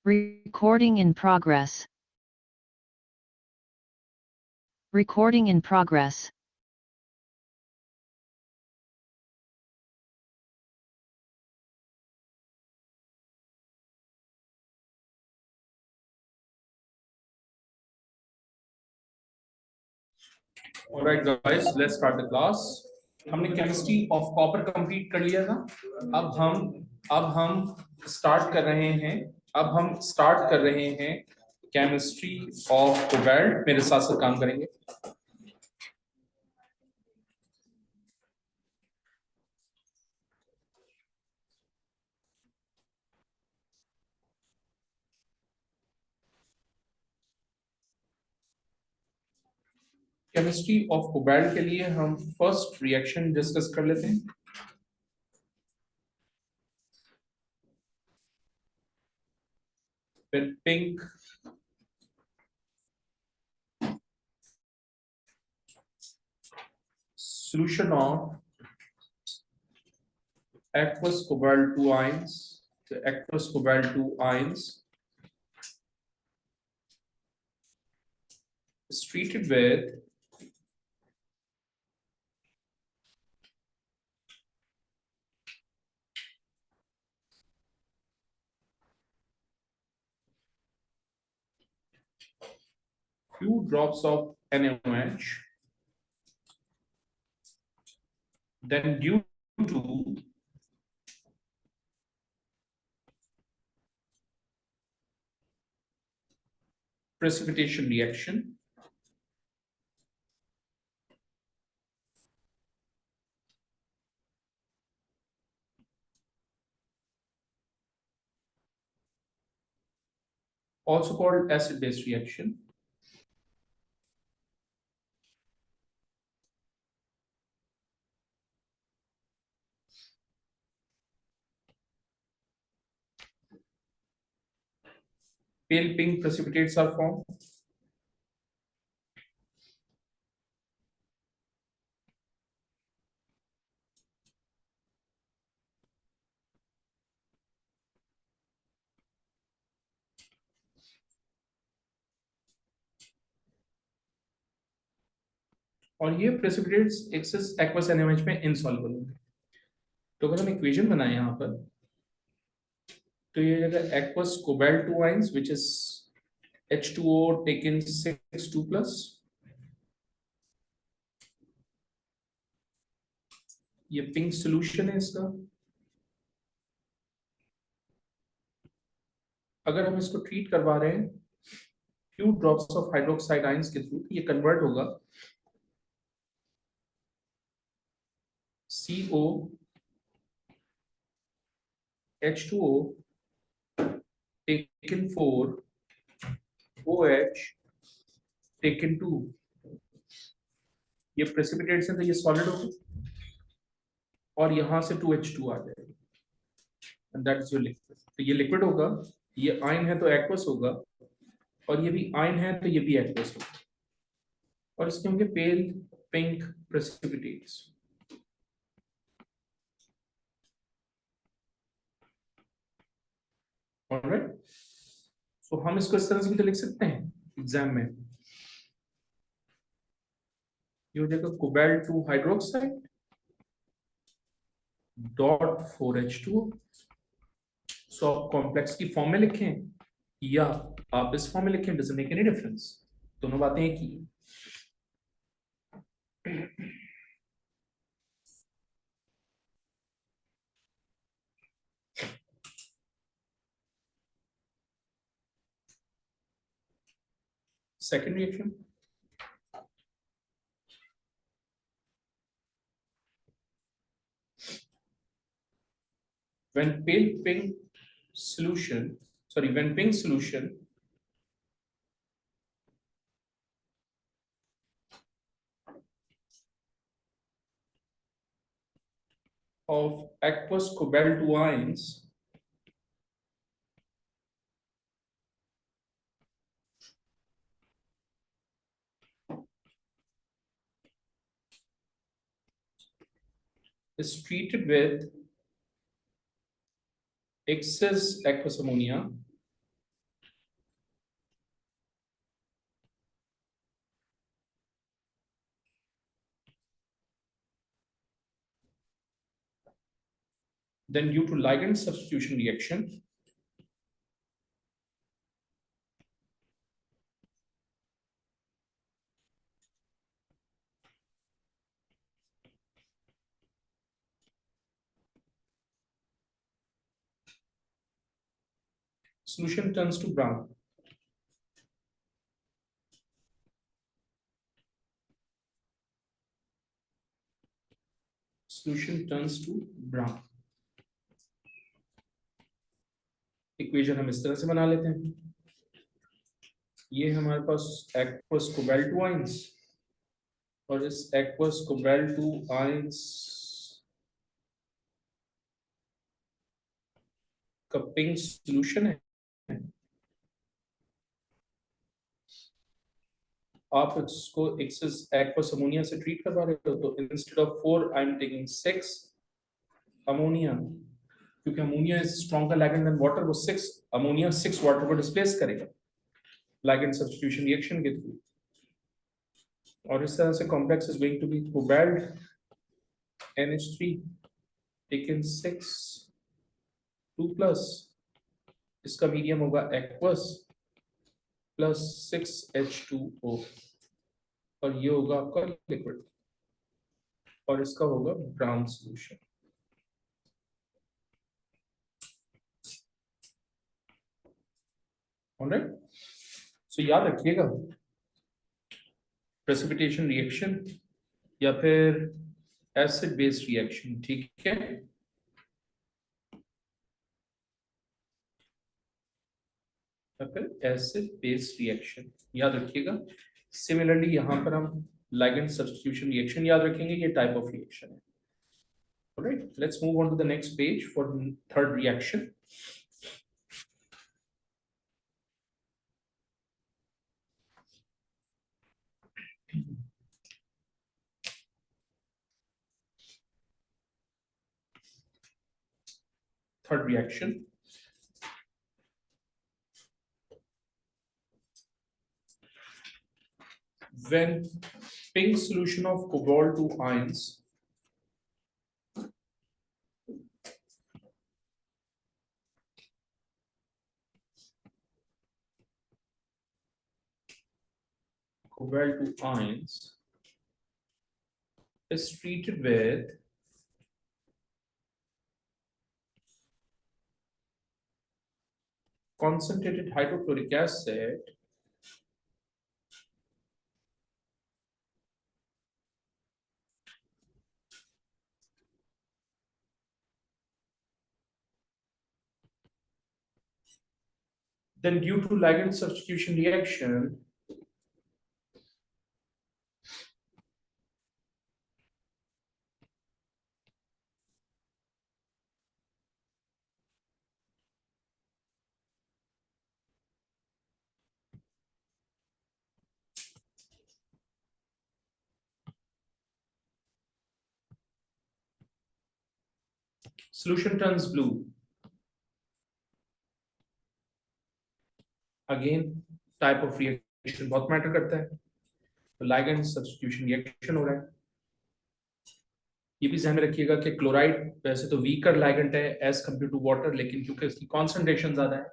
Recording in progress. Recording in progress. Alright guys, let's start the class. हमने chemistry of copper complete कर लिया था. अब हम स्टार्ट कर रहे हैं केमिस्ट्री ऑफ कोबाल्ट. मेरे साथ साथ काम करेंगे. केमिस्ट्री ऑफ कोबाल्ट के लिए हम फर्स्ट रिएक्शन डिस्कस कर लेते हैं. with pink solution of aqueous cobalt 2 ions. The aqueous cobalt 2 ions is treated with few drops of NaOH. Then due to precipitation reaction, also called acid-base reaction, pale pink precipitates are formed. और ये precipitates access aqueous NaOH में insoluble होंगे. तो अगर हम equation बनाएं यहाँ पर, तो ये जगह aqueous cobalt 2 ions which is H2O taken 6 2+, ये पिंक सॉल्यूशन है इसका. अगर हम इसको ट्रीट करवा रहे हैं few drops of hydroxide ions के थ्रू, ये कन्वर्ट होगा CO H2O taken 4 OH taken 2. ये प्रेसिपिटेट्स हैं तो ये सॉलिड होगा और यहां से 2H2 आ जाएगा and that is your liquid. तो ये लिक्विड होगा, ये आयन है तो एक्वस होगा, और ये भी आयन है तो ये भी एक्वस होगा, और इसके होंगे पेल पिंक प्रेसिपिटेट्स. ऑलराइट, सो हम इसको इस तरह से भी तो लिख सकते हैं एग्जाम में. ये हो जाएगा कोबाल्ट 2 हाइड्रोक्साइड डॉट 4H2. सो आप कॉम्प्लेक्स की फॉर्म में लिखें या आप इस फॉर्म में लिखें, डजंट मेक एनी डिफरेंस, दोनों बातें एक ही. Second reaction, when pink solution of aqueous cobalt 2 ions is treated with excess aqueous ammonia, Then due to ligand substitution reaction, solution turns to brown. Solution turns to brown. Equation हम इस तरह से बना लेते हैं. ये हमारे पास aqueous cobalt ions और इस aqueous cobalt ions का पिंक सॉल्यूशन है. आप इसको एक्सेस aqueous ammonia से ट्रीट करवा रहे हो तो instead of 4 I am taking 6 ammonia, क्योंकि ammonia is stronger ligand than water, वो 6 अमोनिया 6 वाटर को डिस्प्लेस करेगा लिगैंड सब्स्टिट्यूशन रिएक्शन के थ्रू. और इस तरह से complex is going to be cobalt NH3 taken 6 2 plus, इसका मीडियम होगा एक्वस प्लस 6H2O और ये होगा आपका लिक्विड और इसका होगा ब्राउन सॉल्यूशन. ऑलराइट, सो याद रखिएगा प्रेसिपिटेशन रिएक्शन या फिर एसिड बेस्ड रिएक्शन, ठीक है, या फिर एसिड बेस्ड रिएक्शन याद रखिएगा. सिमिलरली यहां पर हम लिगैंड सब्स्टिट्यूशन रिएक्शन याद रखेंगे, ये टाइप ऑफ रिएक्शन है. Alright, let's move on to the next page for third reaction. Third reaction, when pink solution of cobalt 2 ions is treated with concentrated hydrochloric acid, then due to ligand substitution reaction, solution turns blue. Again, type of reaction बहुत matter करता है. तो ligand substitution reaction हो रहा है. ये भी ध्यान में रखिएगा कि क्लोराइड वैसे तो वीकर लिगैंड है एज कंपेयर टू वाटर, लेकिन क्योंकि इसकी कॉन्सेंट्रेशन ज्यादा है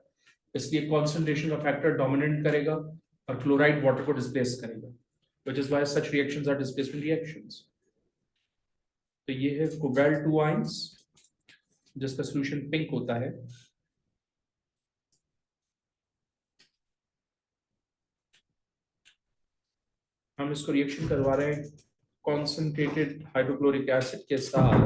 इसलिए कॉन्सेंट्रेशन का फैक्टर डोमिनेंट करेगा और क्लोराइड वाटर को डिस्प्लेस करेगा, which is why such reactions are displacement reactions. तो ये है कोबाल्ट 2 आयंस जिसका सॉल्यूशन पिंक होता है. हम इसको रिएक्शन करवा रहे हैं कॉन्सेंट्रेटेड हाइड्रोक्लोरिक एसिड के साथ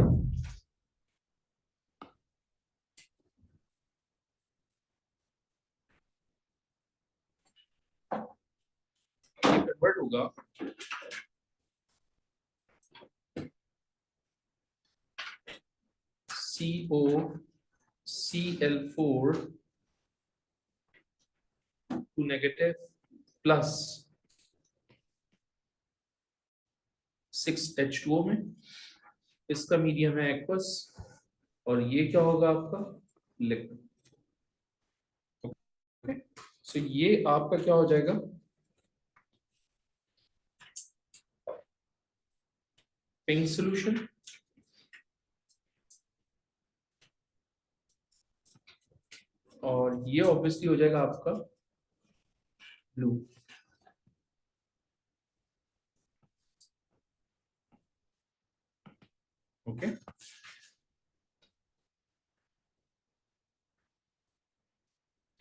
कन्वर्ट होगा COCl4 to negative plus 6H2O में. इसका मीडियम है एक्वस और ये क्या होगा आपका लिक्विड. ओके, सो ये आपका क्या हो जाएगा पिंक सॉल्यूशन और ये ऑब्वियसली हो जाएगा आपका blue. Okay,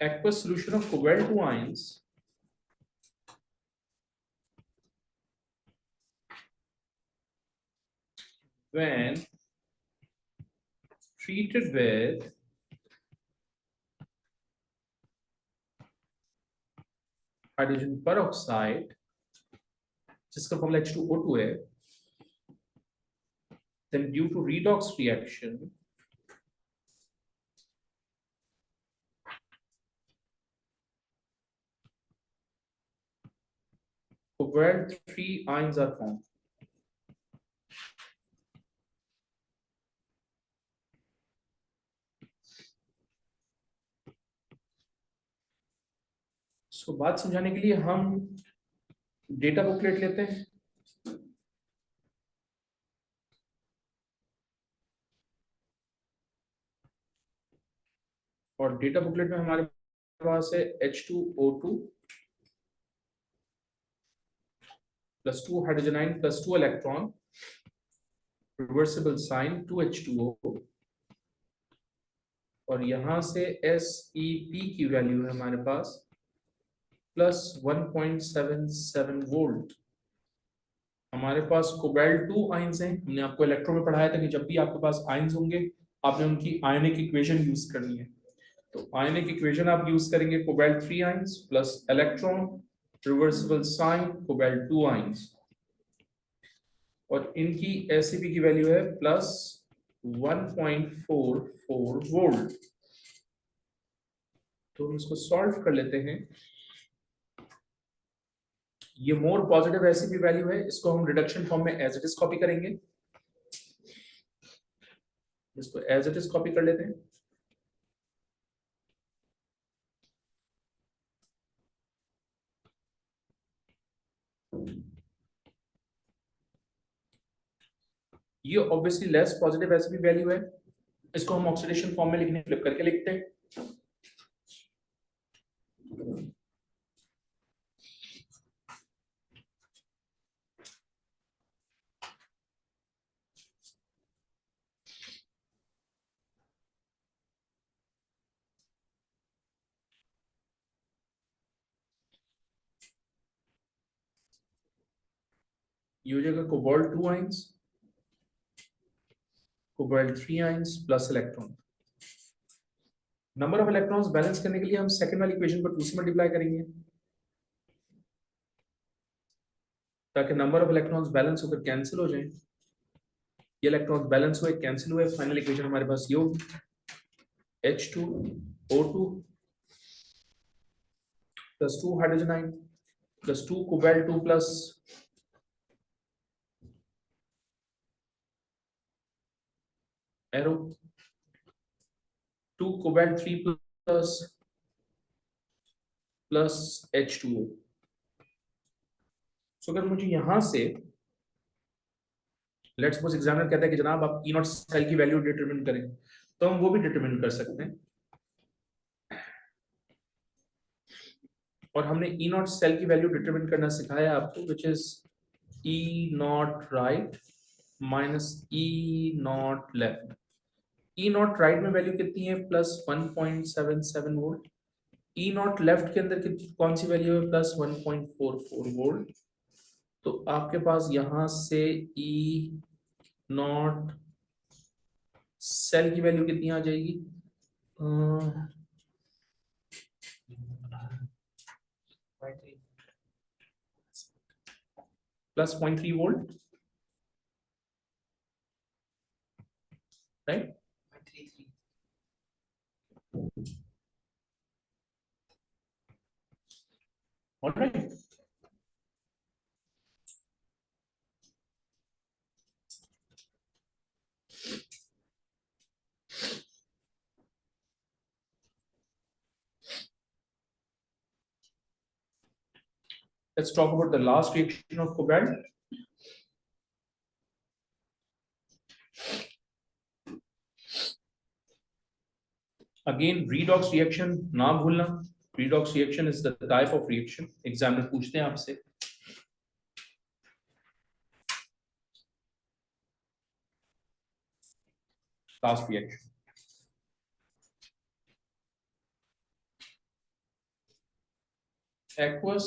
aqueous solution of cobalt 2 ions when treated with hydrogen peroxide, जिसका फॉर्मूला H2O2 है, then due to redox reaction cobalt 3 ions are formed. So, बात समझाने के लिए हम डेटा बुकलेट लेते हैं। और डेटा बुकलेट में हमारे पास है H2O2 plus 2 hydrogen ion plus 2 electron, reversible sign 2H2O, और यहां से SEP की वैल्यू है हमारे पास प्लस 1.77 वोल्ट। हमारे पास कोबाल्ट 2 आयंस हैं। हमने आपको इलेक्ट्रो में पढ़ाया था कि जब भी आपके पास आयंस होंगे आपने उनकी आयनिक इक्वेशन यूज करनी है। तो आयनिक इक्वेशन आप यूज करेंगे cobalt 3 ions plus electron, reversible sign, cobalt 2 ions, और इनकी एसईपी की वैल्यू है प्लस 1.44 वोल्ट। तो हम इसको सॉल्व कर लेते हैं। ये मोर पॉजिटिव एसईपी वैल्यू है, इसको हम रिडक्शन फॉर्म में एज इट इज कॉपी करेंगे। इसको एज इट इज कॉपी कर लेते हैं। ये ऑब्वियसली लेस पॉजिटिव एसईपी वैल्यू है, इसको हम ऑक्सीडेशन फॉर्म में लिखने फ्लिप करके लिखते हैं। ये हो जाएगा cobalt 2 ions, cobalt 3 ions plus electron. Number of electrons balance करने के लिए हम सेकंड वाली इक्वेशन को 2 से मल्टीप्लाई करेंगे ताकि नंबर ऑफ इलेक्ट्रॉन्स बैलेंस होकर कैंसिल हो जाएं। ये इलेक्ट्रॉन्स बैलेंस हुए, कैंसिल हुए, फाइनल इक्वेशन हमारे पास ये होगी H2O2 plus 2 hydrogen ion plus 2 cobalt 2 plus arrow 2 cobalt 3 plus H2O। सो अगर मुझे यहां से लेट्स सपोज एग्जामिनर कहता है कि जनाब आप E0 सेल की वैल्यू डिटरमिन करें, तो हम वो भी डिटरमिन कर सकते हैं। और हमने E0 सेल की वैल्यू डिटरमिन करना सिखाया आपको, which is E0 right minus E0 left. E0 right में वैल्यू कितनी है? Plus 1.77 volt. E0 लेफ्ट के अंदर कौन सी वैल्यू है? Plus 1.44 volt. तो आपके पास यहां से E0 सेल की वैल्यू कितनी आ जाएगी? Plus 0.3 volt, right? Alright, let's talk about the last reaction of cobalt. Again redox reaction ना भूलना, redox reaction is the type of reaction examiner पूछते हैं आपसे। Last reaction aqueous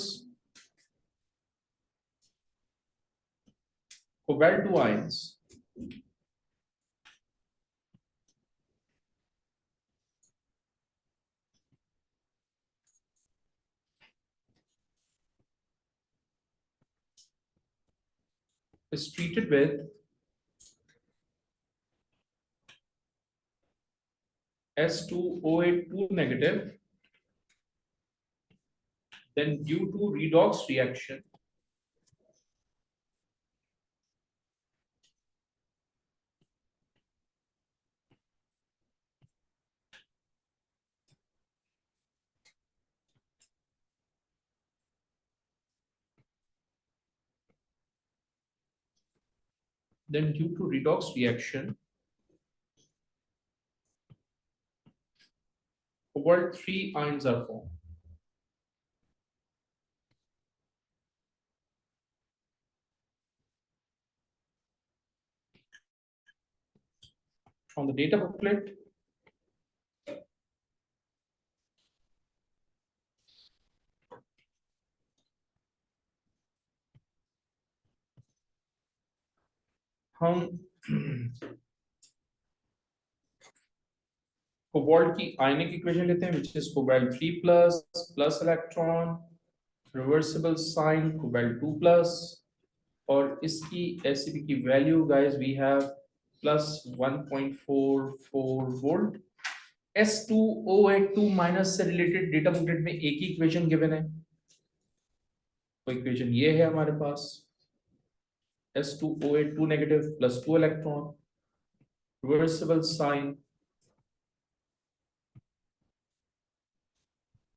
cobalt 2 ions is treated with S2O8 2 negative, then due to redox reaction cobalt 3 ions are formed. From the data booklet, हम cobalt की आयनिक equation लेते हैं which is cobalt 3 plus electron, reversible sign cobalt 2 plus, और इसकी SEP की value guys we have plus 1.44 volt. S2O8 2 minus से related data booklet में एक ही इक्वेशन गिवन है, तो इक्वेशन ये है हमारे पास S2O8 2 negative plus 2 electron, reversible sign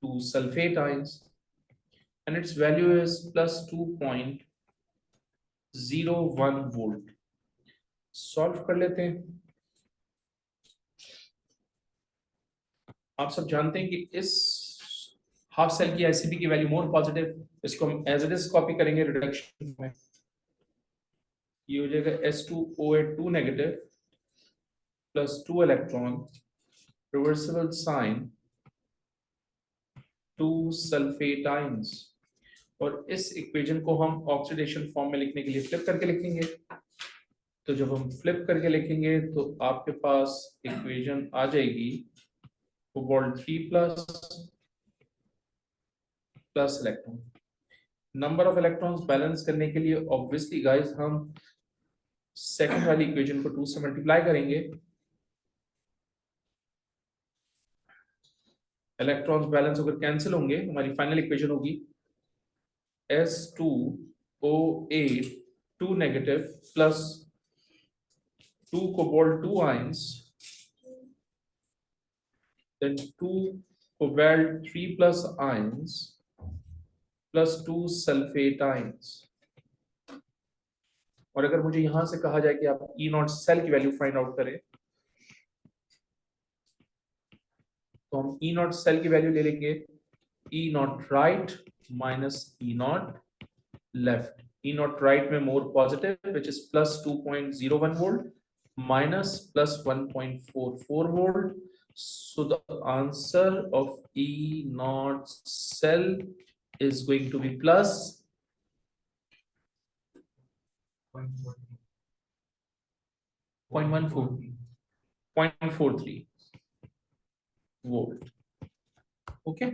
to sulfate ions and its value is plus 2.01 volt. Solve कर लेते हैं। आप सब जानते हैं कि इस हाफ सेल की आईसीपी की वैल्यू मोर पॉजिटिव, इसको हम एज इट इज कॉपी करेंगे रिडक्शन में, ये हो जाएगा S2O8 2 negative plus 2 electron, reversible sign to sulphate ions, और इस इक्वेशन को हम ऑक्सीडेशन फॉर्म में लिखने के लिए फ्लिप करके लिखेंगे। तो जब हम फ्लिप करके लिखेंगे तो आपके पास इक्वेशन आ जाएगी cobalt 3 plus plus electron. Number of electrons balance करने के लिए ऑब्वियसली गाइस हम सेकंड वाली इक्वेशन को 2 से मल्टीप्लाई करेंगे। इलेक्ट्रॉन्स बैलेंस होकर कैंसिल होंगे, हमारी फाइनल इक्वेशन होगी S2O8 2 negative plus 2 cobalt 2 ions, then 2 cobalt 3 plus ions plus 2 sulfate ions। और अगर मुझे यहां से कहा जाए कि आप E नॉट सेल की वैल्यू फाइंड आउट करें, तो हम E नॉट सेल की वैल्यू ले लेंगे E naught right minus E naught left. E naught right में more positive which is plus 2.01 volt minus plus 1.44 volt. So the answer of E naught cell is going to be plus 0.43 volt. Okay.